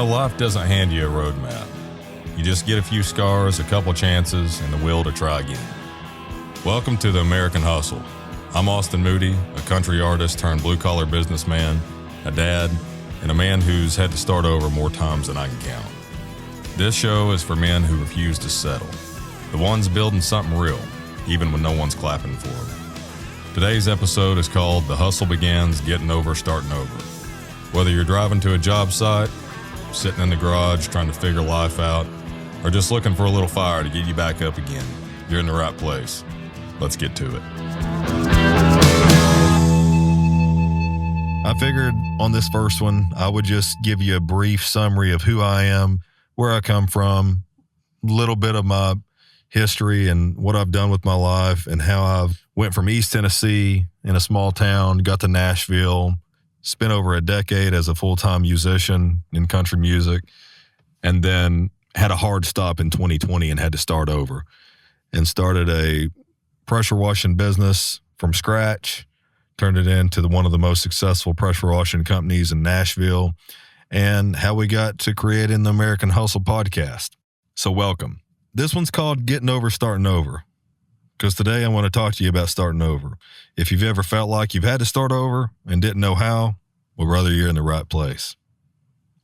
Life doesn't hand you a roadmap. You just get a few scars, a couple chances, and the will to try again. Welcome to the American Hustle. I'm Austin Moody, a country artist turned blue-collar businessman, a dad, and a man who's had to start over more times than I can count. This show is for men who refuse to settle, the ones building something real, even when no one's clapping for them. Today's episode is called The Hustle Begins Getting Over Starting Over. Whether you're driving to a job site, sitting in the garage trying to figure life out, or just looking for a little fire to get you back up again, you're in the right place. Let's get to it. I figured on this first one, I would just give you a brief summary of who I am, where I come from, a little bit of my history and what I've done with my life, and how I've went from East Tennessee in a small town, got to Nashville, spent over a decade as a full-time musician in country music, and then had a hard stop in 2020 and had to start over and started a pressure washing business from scratch, turned it into one of the most successful pressure washing companies in Nashville, and how we got to creating the American Hustle podcast. So welcome. This one's called Getting Over Starting Over, because today I want to talk to you about starting over. If you've ever felt like you've had to start over and didn't know how, well, brother, you're in the right place.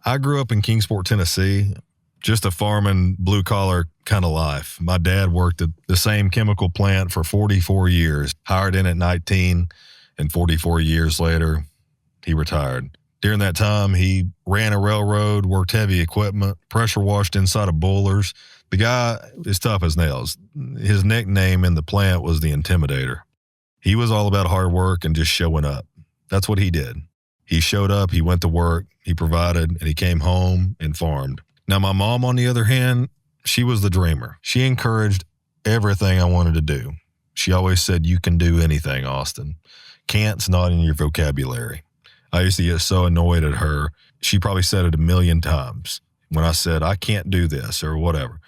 I grew up in Kingsport, Tennessee, just a farming, blue-collar kind of life. My dad worked at the same chemical plant for 44 years, hired in at 19, and 44 years later, he retired. During that time, he ran a railroad, worked heavy equipment, pressure washed inside of boilers. The guy is tough as nails. His nickname in the plant was the Intimidator. He was all about hard work and just showing up. That's what he did. He showed up, he went to work, he provided, and he came home and farmed. Now, my mom, on the other hand, she was the dreamer. She encouraged everything I wanted to do. She always said, "You can do anything, Austin. Can't's not in your vocabulary." I used to get so annoyed at her. She probably said it a million times when I said, "I can't do this," or whatever.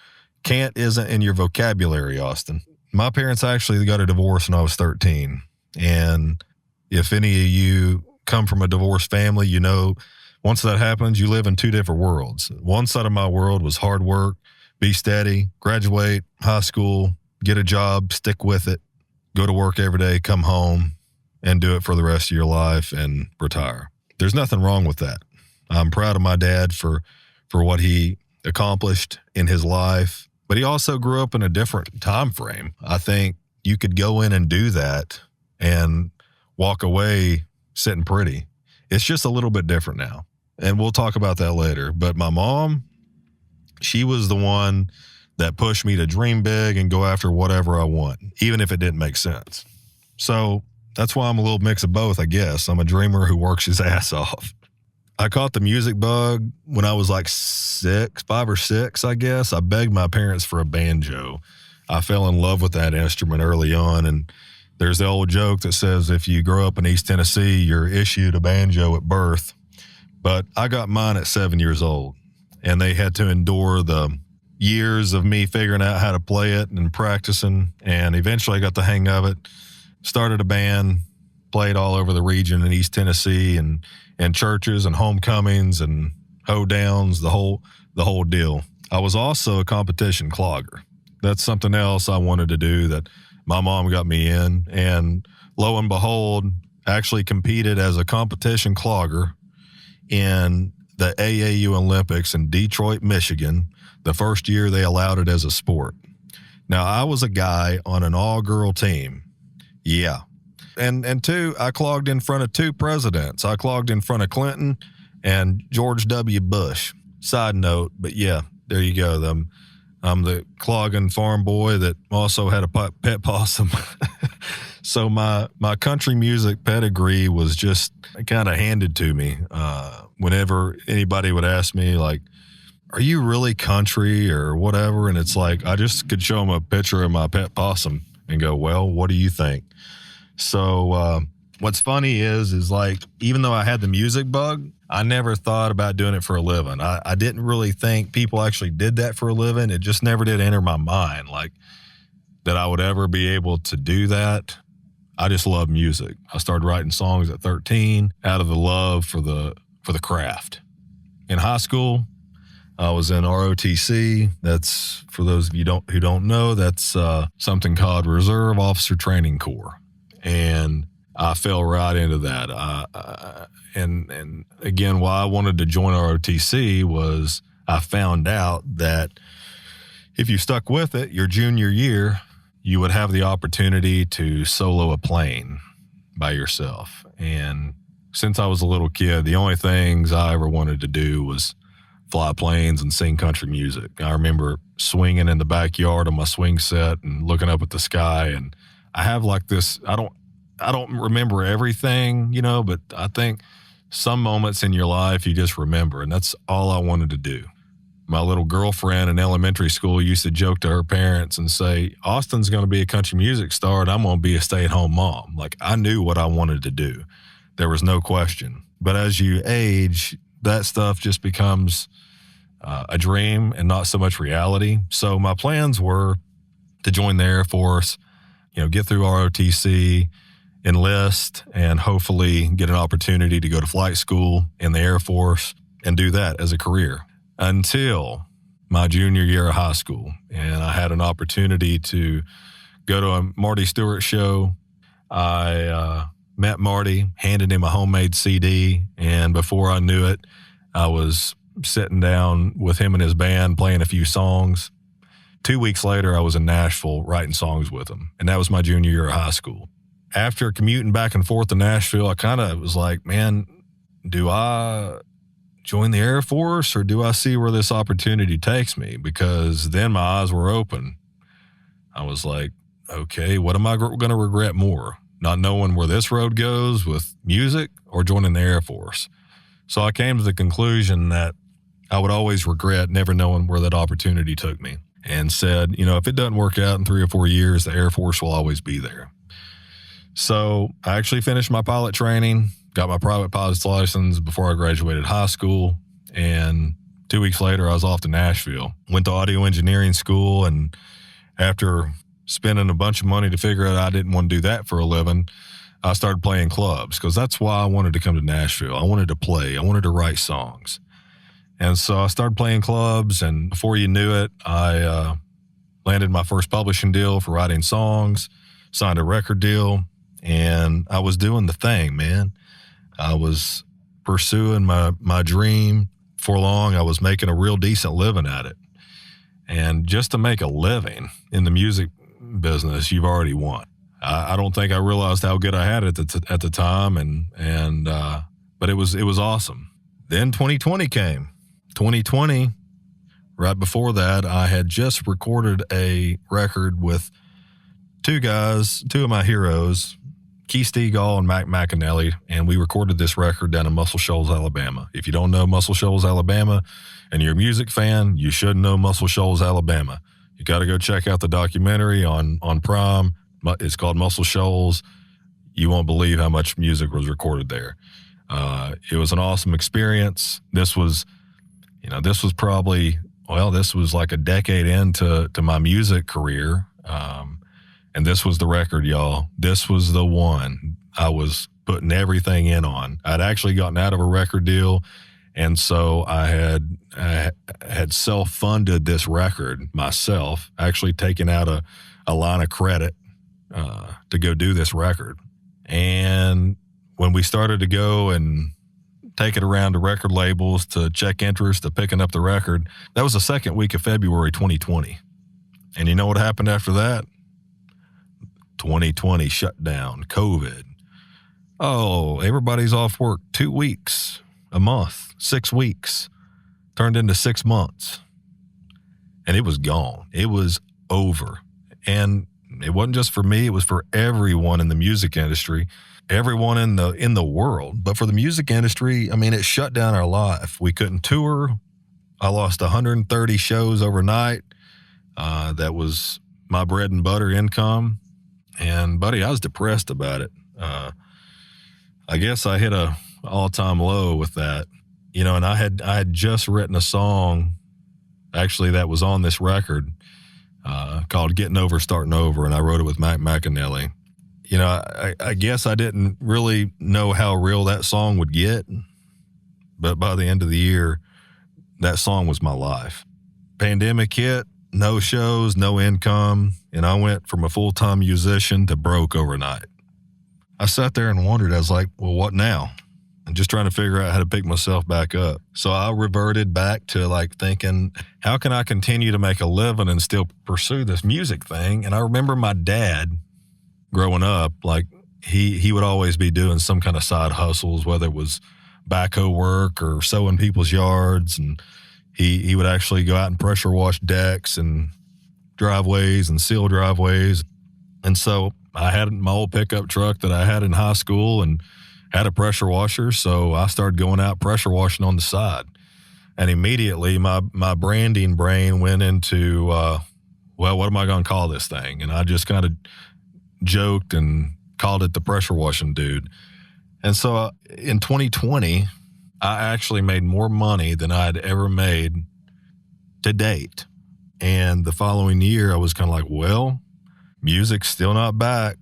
Can't isn't in your vocabulary, Austin. My parents actually got a divorce when I was 13. And if any of you come from a divorced family, you know, once that happens, you live in two different worlds. One side of my world was hard work, be steady, graduate high school, get a job, stick with it, go to work every day, come home, and do it for the rest of your life and retire. There's nothing wrong with that. I'm proud of my dad for what he accomplished in his life, but he also grew up in a different time frame. I think you could go in and do that and walk away sitting pretty. It's just a little bit different now, and we'll talk about that later. But my mom, she was the one that pushed me to dream big and go after whatever I want, even if it didn't make sense. So that's why I'm a little mix of both, I guess. I'm a dreamer who works his ass off. I caught the music bug when I was like 5 or 6, I guess. I begged my parents for a banjo. I fell in love with that instrument early on, and there's the old joke that says if you grow up in East Tennessee, you're issued a banjo at birth. But I got mine at 7 years old, and they had to endure the years of me figuring out how to play it and practicing, and eventually I got the hang of it. Started a band, played all over the region in East Tennessee and churches and homecomings and hoedowns, the whole deal. I was also a competition clogger. That's something else I wanted to do that my mom got me in, and lo and behold, actually competed as a competition clogger in the AAU Olympics in Detroit, Michigan, the first year they allowed it as a sport. Now, I was a guy on an all-girl team. Yeah. And two, I clogged in front of 2 presidents. I clogged in front of Clinton and George W. Bush. Side note, but yeah, there you go. I'm the clogging farm boy that also had a pet possum. So my country music pedigree was just kind of handed to me. Whenever anybody would ask me, like, "Are you really country?" or whatever, and it's like I just could show them a picture of my pet possum and go, "Well, what do you think?" So what's funny is like, even though I had the music bug, I never thought about doing it for a living. I didn't really think people actually did that for a living. It just never did enter my mind, like, that I would ever be able to do that. I just love music. I started writing songs at 13 out of the love for the craft. In high school, I was in ROTC. That's, for those of you who don't know, that's something called Reserve Officer Training Corps. And I fell right into that. And again, why I wanted to join ROTC was I found out that if you stuck with it, your junior year, you would have the opportunity to solo a plane by yourself. And since I was a little kid, the only things I ever wanted to do was fly planes and sing country music. I remember swinging in the backyard on my swing set and looking up at the sky. And I have like this, I don't remember everything, you know, but I think some moments in your life you just remember, and that's all I wanted to do. My little girlfriend in elementary school used to joke to her parents and say, Austin's going to be a country music star and I'm going to be a stay-at-home mom. Like, I knew what I wanted to do. There was no question. But as you age, that stuff just becomes a dream and not so much reality. So my plans were to join the Air Force, you know, get through ROTC, enlist, and hopefully get an opportunity to go to flight school in the Air Force and do that as a career until my junior year of high school. And I had an opportunity to go to a Marty Stewart show. I met Marty, handed him a homemade CD, and before I knew it, I was sitting down with him and his band playing a few songs. 2 weeks later, I was in Nashville writing songs with him, and that was my junior year of high school. After commuting back and forth to Nashville, I kind of was like, man, do I join the Air Force or do I see where this opportunity takes me? Because then my eyes were open. I was like, okay, what am I going to regret more? Not knowing where this road goes with music or joining the Air Force. So I came to the conclusion that I would always regret never knowing where that opportunity took me, and said, you know, if it doesn't work out in 3 or 4 years, the Air Force will always be there. So I actually finished my pilot training, got my private pilot's license before I graduated high school. And 2 weeks later, I was off to Nashville, went to audio engineering school. And after spending a bunch of money to figure out I didn't want to do that for a living, I started playing clubs, because that's why I wanted to come to Nashville. I wanted to play. I wanted to write songs. And so I started playing clubs, and before you knew it, I landed my first publishing deal for writing songs, signed a record deal, and I was doing the thing, man. I was pursuing my dream. For long, I was making a real decent living at it. And just to make a living in the music business, you've already won. I don't think I realized how good I had it at the time, but it was awesome. Then 2020 came. 2020, right before that, I had just recorded a record with two of my heroes, Keith Stegall and Mac McAnally, and we recorded this record down in Muscle Shoals, Alabama. If you don't know Muscle Shoals, Alabama, and you're a music fan, you should know Muscle Shoals, Alabama. You got to go check out the documentary on Prime. It's called Muscle Shoals. You won't believe how much music was recorded there. It was an awesome experience. This was probably, this was like a decade into my music career. And this was the record, y'all. This was the one I was putting everything in on. I'd actually gotten out of a record deal, and so I had self-funded this record myself, actually taking out a line of credit to go do this record. And when we started to go and take it around to record labels to check interest, to picking up the record, that was the second week of February 2020. And you know what happened after that? 2020 shut down, COVID. Oh, everybody's off work 2 weeks, a month, 6 weeks, turned into 6 months. And it was gone. It was over. And it wasn't just for me, it was for everyone in the music industry, everyone in the world. But for the music industry, I mean, it shut down our life. We couldn't tour. I lost 130 shows overnight. That was my bread and butter income. And buddy, I was depressed about it. I guess I hit a all-time low with that, you know. And I had just written a song, actually, that was on this record, called "Getting Over, Starting Over," and I wrote it with Mac McAnally. You know, I guess I didn't really know how real that song would get, but by the end of the year, that song was my life. Pandemic hit, no shows, no income, and I went from a full-time musician to broke overnight. I sat there and wondered, I was like, well, what now? I'm just trying to figure out how to pick myself back up. So I reverted back to like thinking, how can I continue to make a living and still pursue this music thing? And I remember my dad growing up, like he would always be doing some kind of side hustles, whether it was backhoe work or sewing people's yards. And he would actually go out and pressure wash decks and driveways and seal driveways. And so I had my old pickup truck that I had in high school and had a pressure washer. So I started going out pressure washing on the side. And immediately my branding brain went into, well, what am I going to call this thing? And I just kind of joked and called it the pressure washing dude. And so in 2020, I actually made more money than I'd ever made to date. And the following year, I was kind of like, well, music's still not back.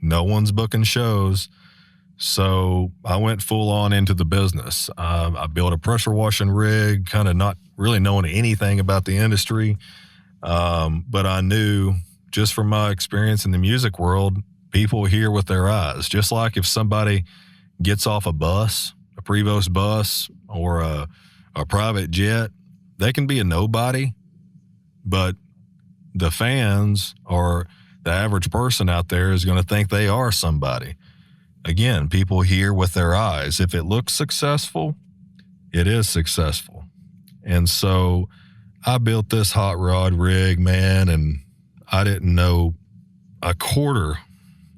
No one's booking shows. So I went full on into the business. I built a pressure washing rig, kind of not really knowing anything about the industry. But I knew just from my experience in the music world, people hear with their eyes. Just like if somebody gets off a bus, a Prevost bus or a private jet, they can be a nobody, but the fans or the average person out there is going to think they are somebody. Again, people hear with their eyes. If it looks successful, it is successful. And so I built this hot rod rig, man, and I didn't know a quarter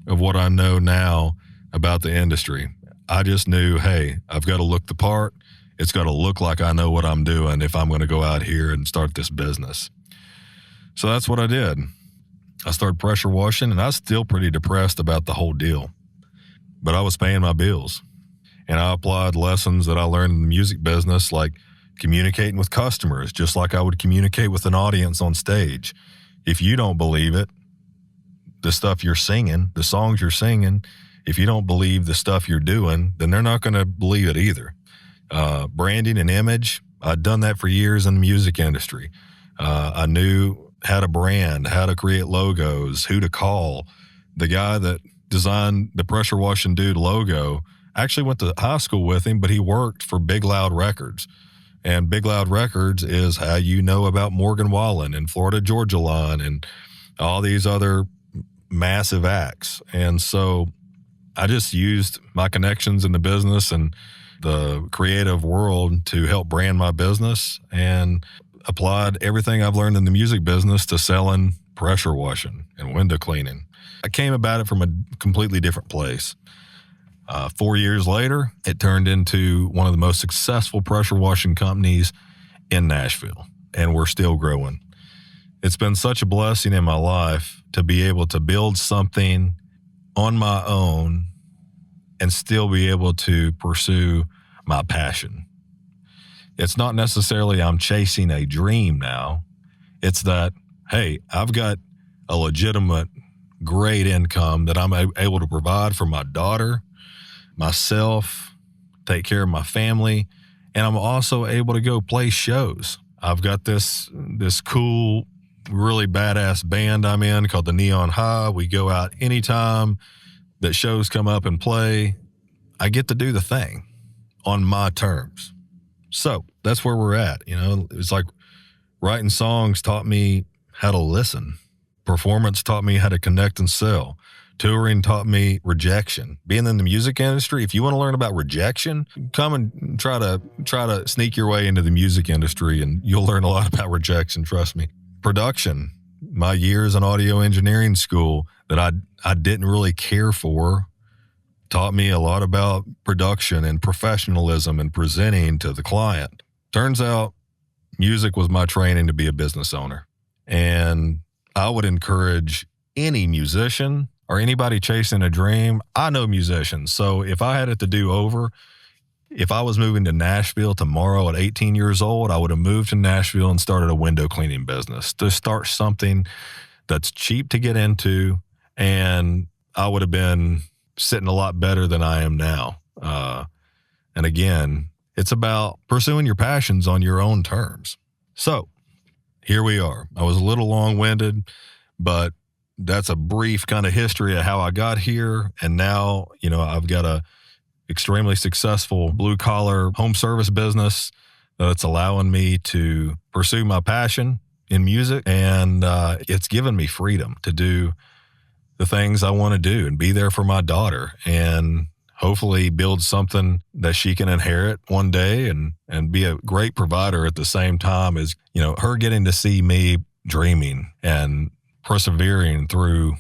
of what I know now about the industry. I just knew, hey, I've got to look the part. It's got to look like I know what I'm doing if I'm going to go out here and start this business. So that's what I did. I started pressure washing, and I was still pretty depressed about the whole deal. But I was paying my bills, and I applied lessons that I learned in the music business, like communicating with customers, just like I would communicate with an audience on stage. If you don't believe it, the stuff you're singing, the songs you're singing, if you don't believe the stuff you're doing, then they're not going to believe it either. Branding and image, I'd done that for years in the music industry. I knew how to brand, how to create logos, who to call. The guy that designed the pressure washing dude logo, I actually went to high school with him, but he worked for Big Loud Records. And Big Loud Records is how you know about Morgan Wallen and Florida Georgia Line and all these other massive acts. And so I just used my connections in the business and the creative world to help brand my business and applied everything I've learned in the music business to selling pressure washing and window cleaning. I came about it from a completely different place. 4 years later, it turned into one of the most successful pressure washing companies in Nashville, and we're still growing. It's been such a blessing in my life to be able to build something on my own and still be able to pursue my passion. It's not necessarily I'm chasing a dream now. It's that, hey, I've got a legitimate, great income that I'm able to provide for my daughter, myself, take care of my family, and I'm also able to go play shows. I've got this cool, really badass band I'm in called the Neon High. We go out anytime that shows come up and play. I get to do the thing on my terms. So that's where we're at. You know, it's like writing songs taught me how to listen. Performance taught me how to connect and sell. Touring taught me rejection. Being in the music industry, if you want to learn about rejection, come and try to sneak your way into the music industry and you'll learn a lot about rejection, trust me. Production, my years in audio engineering school that I didn't really care for, taught me a lot about production and professionalism and presenting to the client. Turns out music was my training to be a business owner. And I would encourage any musician or anybody chasing a dream. I know musicians. So if I had it to do over, if I was moving to Nashville tomorrow at 18 years old, I would have moved to Nashville and started a window cleaning business to start something that's cheap to get into. And I would have been sitting a lot better than I am now. And again, It's about pursuing your passions on your own terms. So here we are. I was a little long-winded, but that's a brief kind of history of how I got here. And now, I've got a extremely successful blue-collar home service business that's allowing me to pursue my passion in music. And it's given me freedom to do the things I want to do and be there for my daughter and hopefully build something that she can inherit one day and be a great provider at the same time as, her getting to see me dreaming and persevering through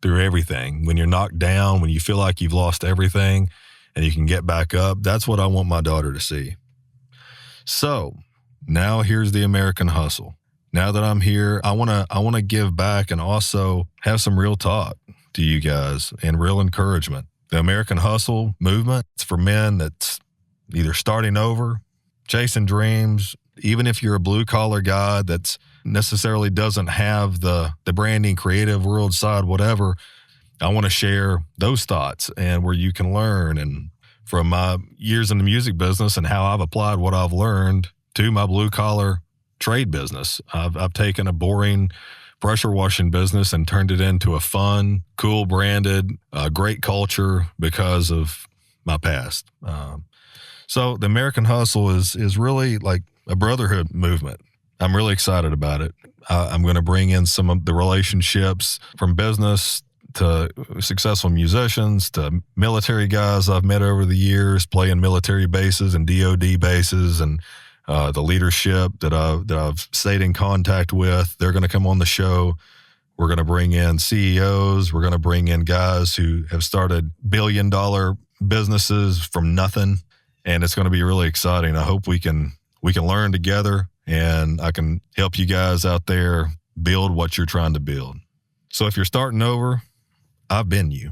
everything. When you're knocked down, when you feel like you've lost everything and you can get back up, that's what I want my daughter to see. So now here's the American Hustle. Now that I'm here, I want to give back and also have some real talk to you guys and real encouragement. The American Hustle movement, it's for men that's either starting over, chasing dreams, even if you're a blue-collar guy that's necessarily doesn't have the branding, creative world side, whatever. I want to share those thoughts and where you can learn and from my years in the music business and how I've applied what I've learned to my blue-collar trade business. I've taken a boring pressure washing business and turned it into a fun, cool branded, great culture because of my past. So the American Hustle is really like a brotherhood movement. I'm really excited about it. I'm going to bring in some of the relationships from business to successful musicians to military guys I've met over the years, playing military bases and DOD bases, and the leadership that I've stayed in contact with. They're going to come on the show. We're going to bring in CEOs. We're going to bring in guys who have started billion-dollar businesses from nothing, and it's going to be really exciting. I hope we can learn together, and I can help you guys out there build what you're trying to build. So if you're starting over, I've been you.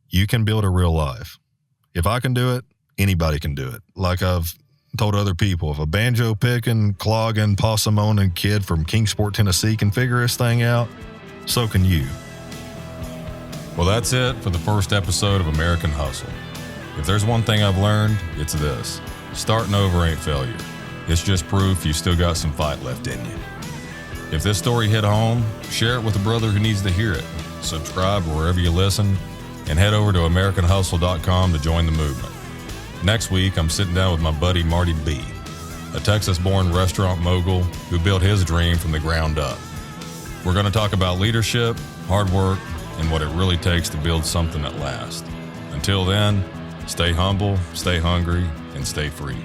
You can build a real life. If I can do it, anybody can do it. Like I've told other people, if a banjo picking, clogging, possum owning kid from Kingsport, Tennessee can figure this thing out, so can you. Well, that's it for the first episode of American Hustle. If there's one thing I've learned, it's this. Starting over ain't failure. It's just proof you still got some fight left in you. If this story hit home, share it with a brother who needs to hear it. Subscribe wherever you listen, and head over to AmericanHustle.com to join the movement. Next week, I'm sitting down with my buddy Marty B., a Texas-born restaurant mogul who built his dream from the ground up. We're going to talk about leadership, hard work, and what it really takes to build something that lasts. Until then, stay humble, stay hungry, and stay free.